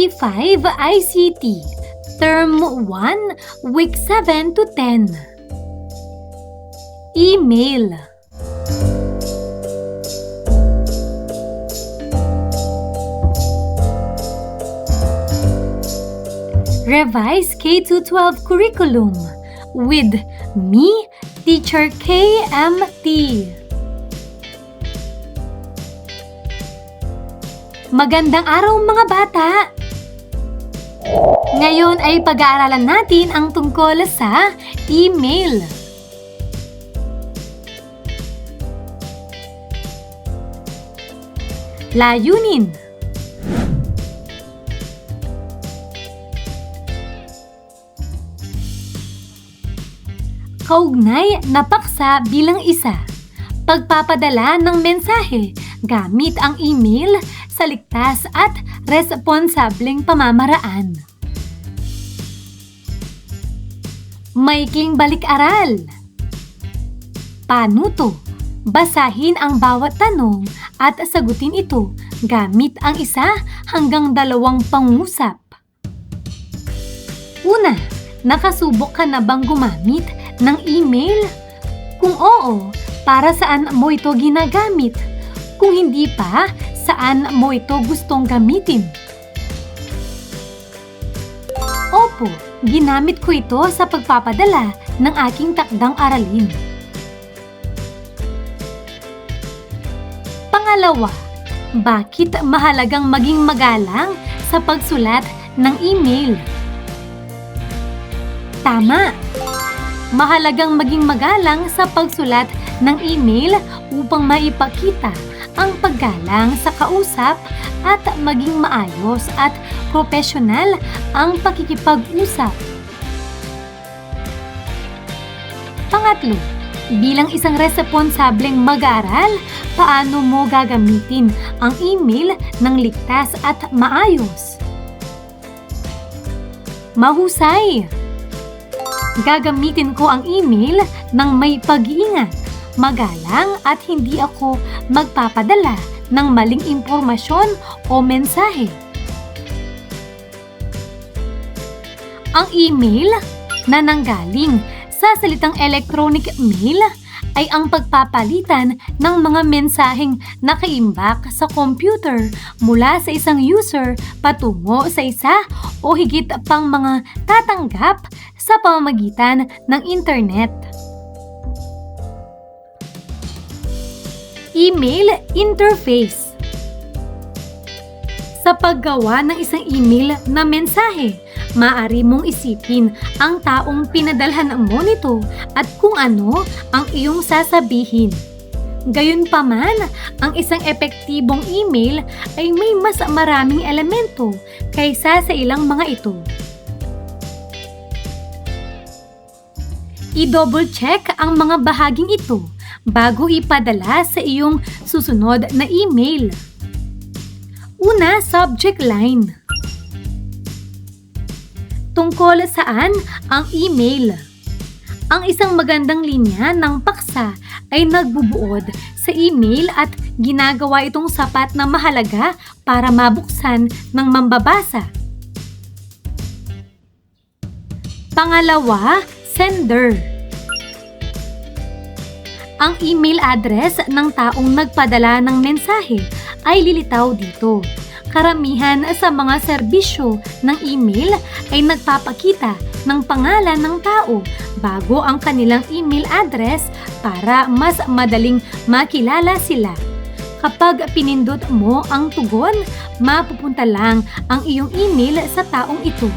P5 ICT, Term 1, Week 7 to 10. Email. Revise K-12 curriculum with me, Teacher KMT. Magandang araw mga bata! Ngayon ay pag-aaralan natin ang tungkol sa email. Layunin. Kaugnay na paksa bilang isa. Pagpapadala ng mensahe gamit ang email sa ligtas at responsableng pamamaraan. Maikling balik-aral. Panuto. Basahin ang bawat tanong at sagutin ito gamit ang 1 hanggang 2 pangusap. Una, nakasubok ka na bang gumamit ng email? Kung oo, para saan mo ito ginagamit? Kung hindi pa, saan mo ito gustong gamitin? Opo, ginamit ko ito sa pagpapadala ng aking takdang aralin. Pangalawa, bakit mahalagang maging magalang sa pagsulat ng email? Tama! Mahalagang maging magalang sa pagsulat ng email upang maipakita ang paggalang sa kausap at maging maayos at propesyonal ang pakikipag-usap. Pangatlo, bilang isang responsableng mag-aaral, paano mo gagamitin ang email ng ligtas at maayos? Mahusay! Gagamitin ko ang email ng may pag-iingat, magalang at hindi ako magpapadala ng maling impormasyon o mensahe. Ang email na nanggaling sa salitang electronic mail ay ang pagpapalitan ng mga mensaheng nakaimbak sa computer mula sa isang user patungo sa isa o higit pang mga tatanggap sa pamamagitan ng internet. Email interface. Sa paggawa ng isang email na mensahe, maaari mong isipin ang taong pinadalhan mo nito at kung ano ang iyong sasabihin. Gayunpaman, ang isang epektibong email ay may mas maraming elemento kaysa sa ilang mga ito. I-double check ang mga bahaging ito bago ipadala sa iyong susunod na email. Una, subject line. Tungkol saan ang email? Ang isang magandang linya ng paksa ay nagbubuod sa email at ginagawa itong sapat na mahalaga para mabuksan ng mambabasa. Pangalawa, sender. Ang email address ng taong nagpadala ng mensahe ay lilitaw dito. Karamihan sa mga serbisyo ng email ay nagpapakita ng pangalan ng tao bago ang kanilang email address para mas madaling makilala sila. Kapag pinindot mo ang tugon, mapupunta lang ang iyong email sa taong ito.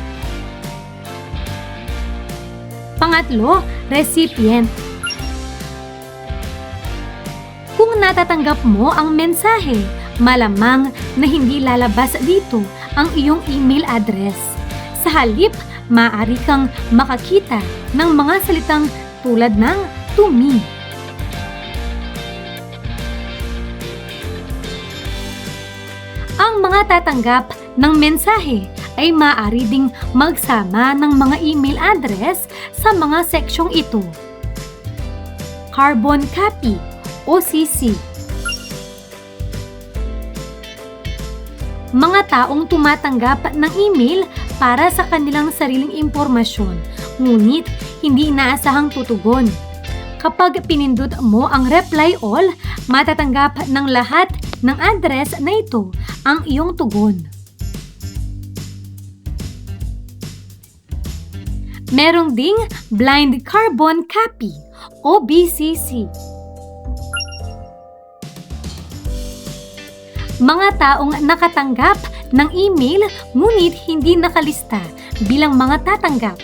Pangatlo, recipient. Kung natatanggap mo ang mensahe, malamang na hindi lalabas dito ang iyong email address. Sa halip, maaari kang makakita ng mga salitang tulad ng "to me". Ang mga tatanggap ng mensahe ay maaari ding magsama ng mga email address sa mga seksyong ito. Carbon copy o CC. mga taong tumatanggap ng email para sa kanilang sariling impormasyon, ngunit hindi inaasahang tutugon. Kapag pinindot mo ang reply all, matatanggap ng lahat ng address na ito ang iyong tugon. Merong ding blind carbon copy o BCC. Mga taong nakatanggap ng email ngunit hindi nakalista bilang mga tatanggap.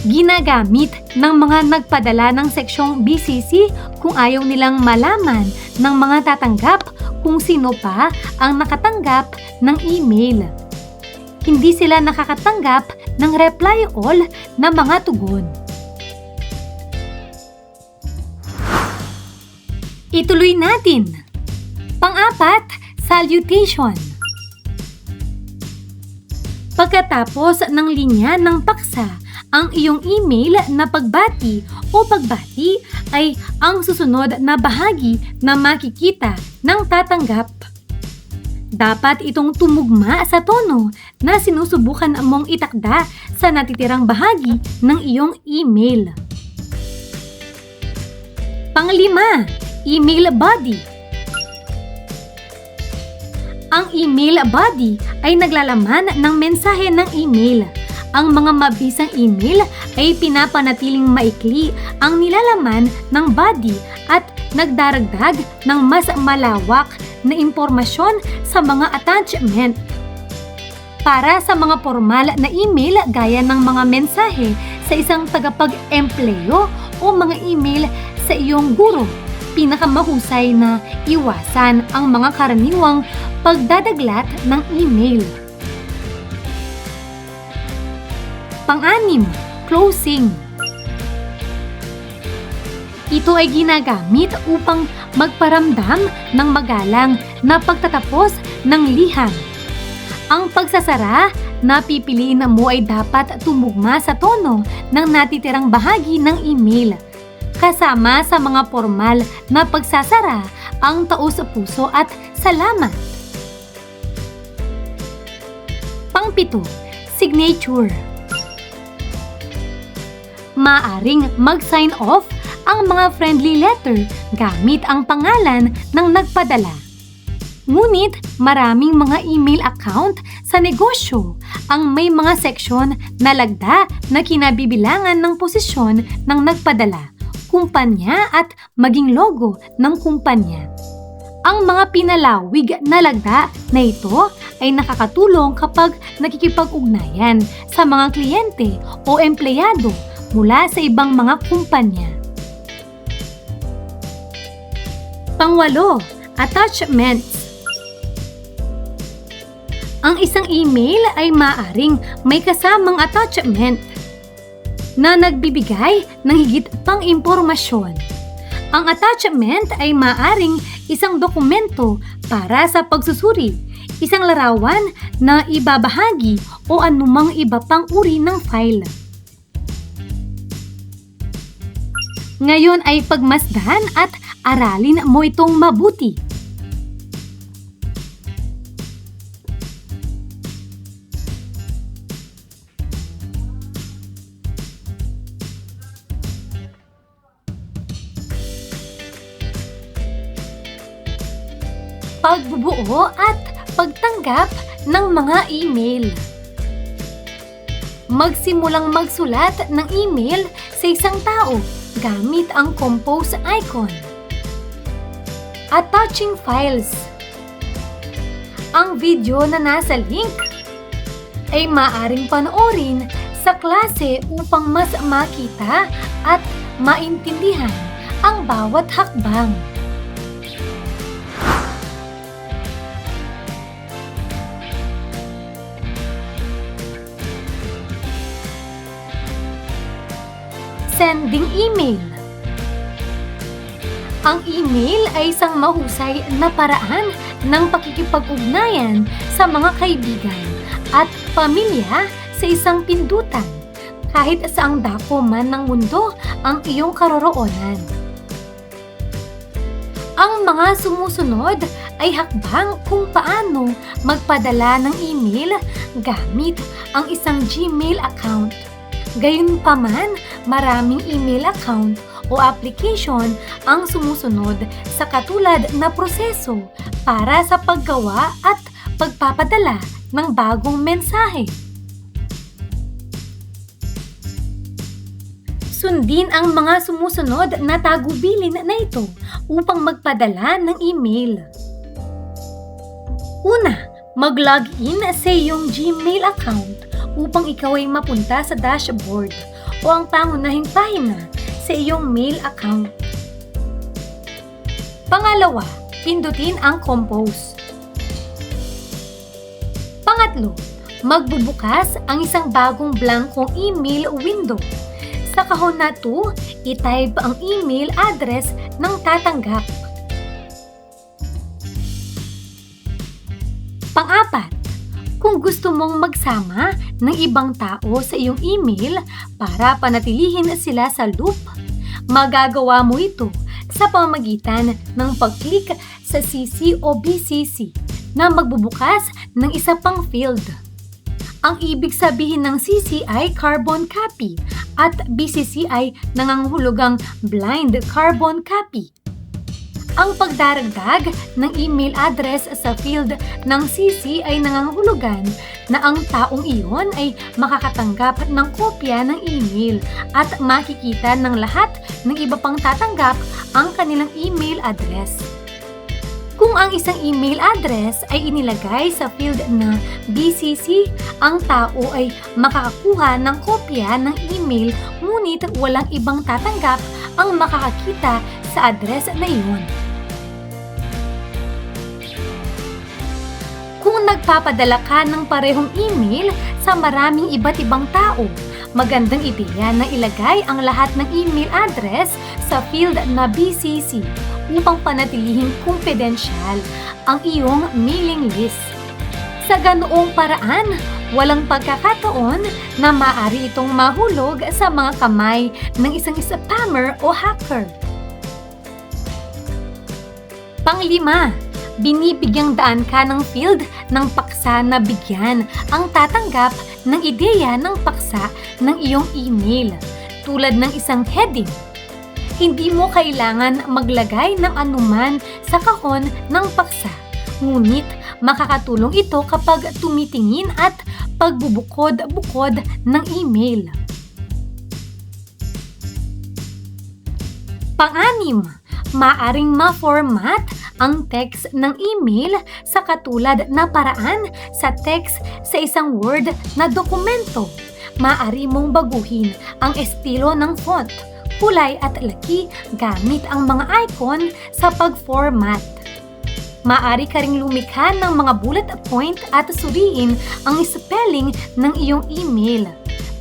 Ginagamit ng mga nagpadala ng seksyong BCC kung ayaw nilang malaman ng mga tatanggap kung sino pa ang nakatanggap ng email. Hindi sila nakakatanggap ng reply all na mga tugon. Ituloy natin. Pang-apat, salutation. Pagkatapos ng linya ng paksa, ang iyong email na pagbati o pagbati ay ang susunod na bahagi na makikita ng tatanggap. Dapat itong tumugma sa tono na sinusubukan mong itakda sa natitirang bahagi ng iyong email. Panglima, email body. Ang email body ay naglalaman ng mensahe ng email. Ang mga mabisang email ay pinapanatiling maikli ang nilalaman ng body at nagdaragdag ng mas malawak na impormasyon sa mga attachment. Para sa mga formal na email gaya ng mga mensahe sa isang tagapag-empleyo o mga email sa iyong guro, pinakamahusay na iwasan ang mga karaniwang pagdadaglat ng email. Pang-anim, closing. Ito ay ginagamit upang magparamdam ng magalang na pagtatapos ng liham. Ang pagsasara na pipiliin mo ay dapat tumugma sa tono ng natitirang bahagi ng email. Kasama sa mga formal na pagsasara ang taos-puso at salamat. Pang-pito, signature. Maaring mag-sign off ang mga friendly letter gamit ang pangalan ng nagpadala. Ngunit maraming mga email account sa negosyo ang may mga seksyon na lagda na kinabibilangan ng posisyon ng nagpadala, kumpanya at maging logo ng kumpanya. Ang mga pinalawig na lagda na ito ay nakakatulong kapag nakikipag-ugnayan sa mga kliyente o empleyado mula sa ibang mga kumpanya. Pangwalo, attachments. Ang isang email ay maaaring may kasamang attachment na nagbibigay ng higit pang impormasyon. Ang attachment ay maaaring isang dokumento para sa pagsusuri, isang larawan na ibabahagi o anumang iba pang uri ng file. Ngayon ay pagmasdan at aralin mo itong mabuti. Pagbubuo at pagtanggap ng mga email. Magsimulang magsulat ng email sa isang tao gamit ang compose icon. Attaching files. Ang video na nasa link ay maaaring panoorin sa klase upang mas makita at maintindihan ang bawat hakbang. Sending email. Ang email ay isang mahusay na paraan ng pakikipag-ugnayan sa mga kaibigan at pamilya sa isang pindutan, kahit saang dako man ng mundo ang iyong karoroonan. Ang mga sumusunod ay hakbang kung paano magpadala ng email gamit ang isang Gmail account. Gayunpaman, maraming email account o application ang sumusunod sa katulad na proseso para sa paggawa at pagpapadala ng bagong mensahe. Sundin ang mga sumusunod na tagubilin na ito upang magpadala ng email. Una, mag-login sa iyong Gmail account upang ikaw ay mapunta sa dashboard o ang pangunahing pahina sa iyong mail account. Pangalawa, pindutin ang Compose. Pangatlo, magbubukas ang isang bagong blankong email window. Sa kahon na ito, i-type ang email address ng tatanggap. Pang-apat, kung gusto mong magsama ng ibang tao sa iyong email para panatilihin sila sa loop, magagawa mo ito sa pamamagitan ng pag-click sa CC o BCC na magbubukas ng isa pang field. Ang ibig sabihin ng CC ay carbon copy at BCC ay nangangahulugang blind carbon copy. Ang pagdaragdag ng email address sa field ng CC ay nangangahulugan na ang taong iyon ay makakatanggap ng kopya ng email at makikita ng lahat ng iba pang tatanggap ang kanilang email address. Kung ang isang email address ay inilagay sa field na BCC, ang tao ay makakakuha ng kopya ng email ngunit walang ibang tatanggap ang makakakita sa address na iyon. Kung nagpapadala ka ng parehong email sa maraming iba't ibang tao, magandang ideya na ilagay ang lahat ng email address sa field na BCC upang panatilihing kumpidensyal ang iyong mailing list. Sa ganoong paraan, walang pagkakataon na maaari itong mahulog sa mga kamay ng isang spammer o hacker. Pang-5, binibigyang daan ka ng field ng paksa na bigyan ang tatanggap ng ideya ng paksa ng iyong email, tulad ng isang heading. Hindi mo kailangan maglagay ng anuman sa kahon ng paksa, ngunit makakatulong ito kapag tumitingin at pagbubukod-bukod ng email. Pang-6, maaring ma-format ang text ng email sa katulad na paraan sa text sa isang Word na dokumento. Maaari mong baguhin ang estilo ng font, kulay at laki gamit ang mga icon sa pag-format. Maaari ka ring lumikha ng mga bullet point at suriin ang spelling ng iyong email.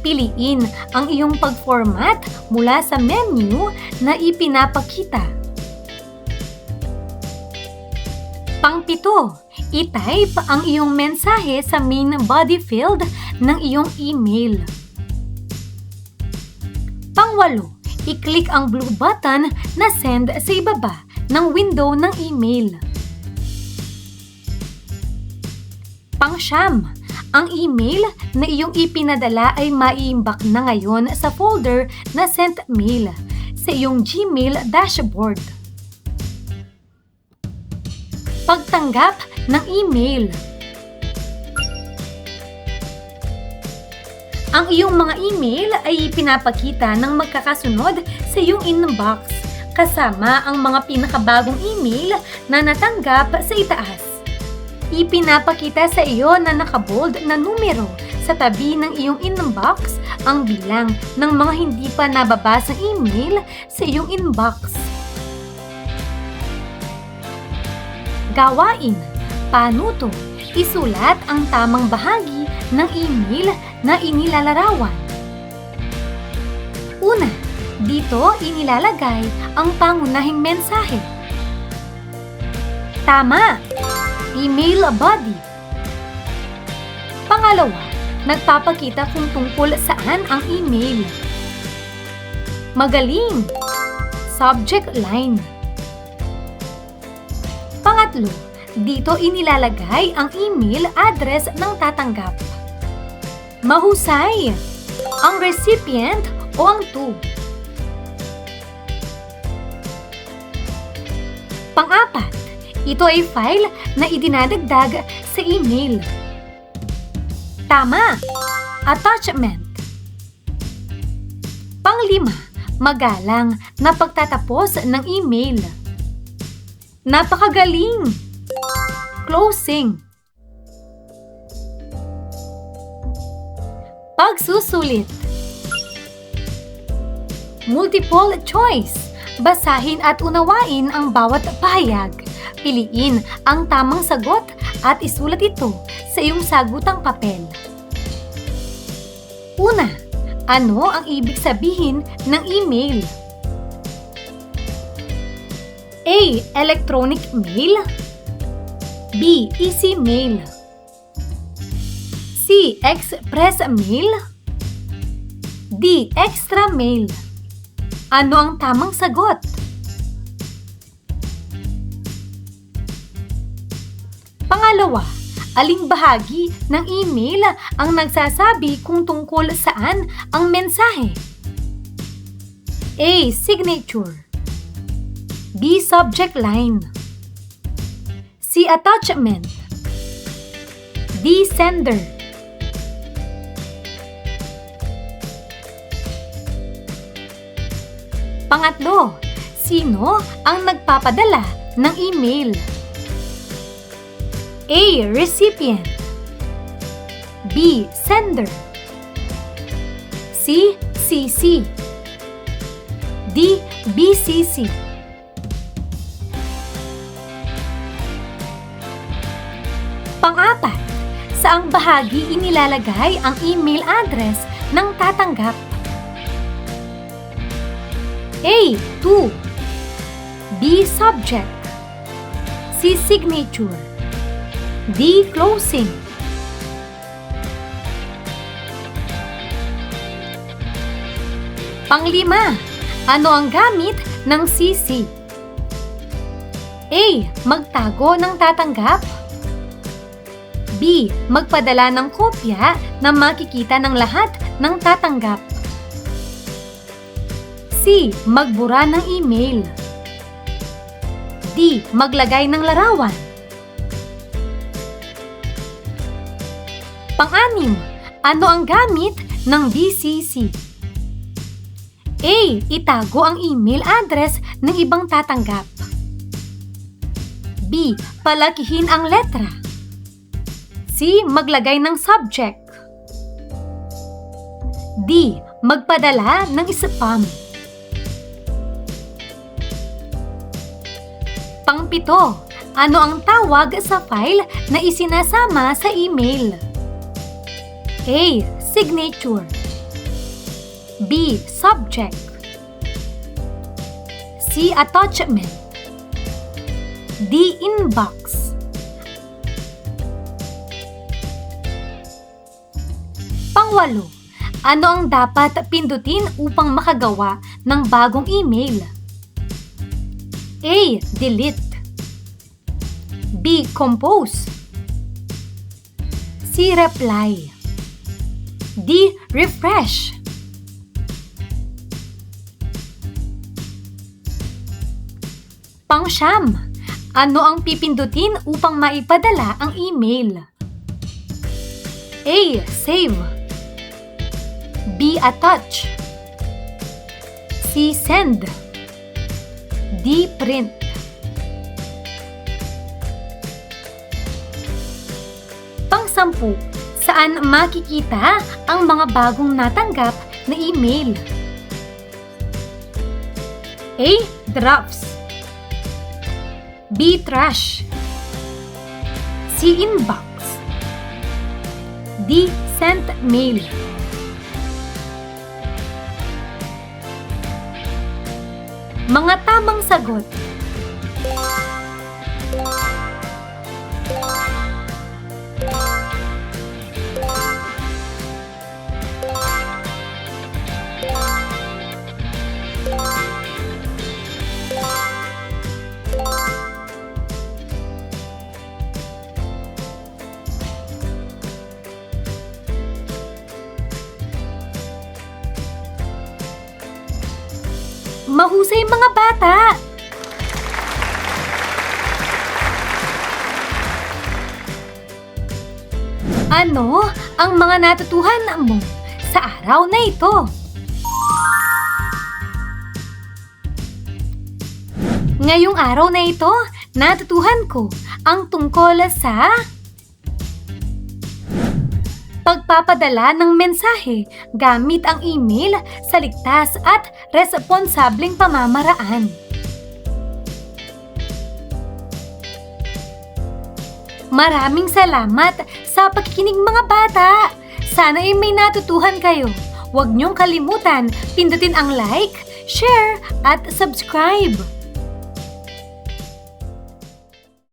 Piliin ang iyong pag-format mula sa menu na ipinapakita. Pang-7, i-type ang iyong mensahe sa main body field ng iyong email. Pang-8, i-click ang blue button na send sa ibaba ng window ng email. Pang-9, ang email na iyong ipinadala ay maiimbak na ngayon sa folder na sent mail sa iyong Gmail dashboard. Pagtanggap ng email. Ang iyong mga email ay ipinapakita ng magkakasunod sa iyong inbox kasama ang mga pinakabagong email na natanggap sa itaas. Ipinapakita sa iyo na nakabold na numero sa tabi ng iyong inbox ang bilang ng mga hindi pa nababasang email sa iyong inbox. Gawain. Paano to? Isulat ang tamang bahagi ng email na inilalarawan. Una, dito inilalagay ang pangunahing mensahe. Tama! Email body. Pangalawa, nagpapakita kung tungkol saan ang email. Magaling! Subject line. Pangatlo, dito inilalagay ang email address ng tatanggap. Mahusay! Ang recipient o ang to. Pang-apat, ito ay file na idinadagdag sa email. Tama! Attachment. Pang-lima, magalang na pagtatapos ng email. Napakagaling! Closing. Pagsusulit. Multiple choice. Basahin at unawain ang bawat pahayag. Piliin ang tamang sagot at isulat ito sa iyong sagutang papel. Una, ano ang ibig sabihin ng email? A. Electronic mail. B. Easy mail. C. Express mail. D. Extra mail. Ano ang tamang sagot? Pangalawa, aling bahagi ng email ang nagsasabi kung tungkol saan ang mensahe? A. Signature. B. Subject line. C. Attachment. D. Sender. Pangatlo, sino ang nagpapadala ng email? A. Recipient. B. Sender. C. CC. D. BCC. Pang-apat, saang bahagi inilalagay ang email address ng tatanggap? A. To. B. Subject. C. Signature. D. Closing. Panglima, ano ang gamit ng CC? A. Magtago ng tatanggap. B. Magpadala ng kopya na makikita ng lahat ng tatanggap. C. Magbura ng email. D. Maglagay ng larawan. Pang-anim, ano ang gamit ng BCC? A. Itago ang email address ng ibang tatanggap. B. Palakihin ang letra. C. Maglagay ng subject. D. Magpadala ng spam. Pang-pito, ano ang tawag sa file na isinasama sa email? A. Signature. B. Subject. C. Attachment. D. Inbox. Pangwalo, ano ang dapat pindutin upang makagawa ng bagong email? A. Delete. B. Compose. C. Reply. D. Refresh. Pang-siyam, ano ang pipindutin upang maipadala ang email? A. Save. B. Attach. C. Send. D. Print. Pang-sampu, saan makikita ang mga bagong natanggap na email? A. Drafts. B. Trash. C. Inbox. D. Sent mail. Mga tamang sagot. Mahusay mga bata! Ano ang mga natutuhan mo sa araw na ito? Ngayong araw na ito, natutuhan ko ang tungkol sa pagpapadala ng mensahe gamit ang email sa ligtas at responsableng pamamaraan. Maraming salamat sa pakikinig mga bata! Sana ay may natutuhan kayo. Huwag niyong kalimutan pindutin ang like, share at subscribe.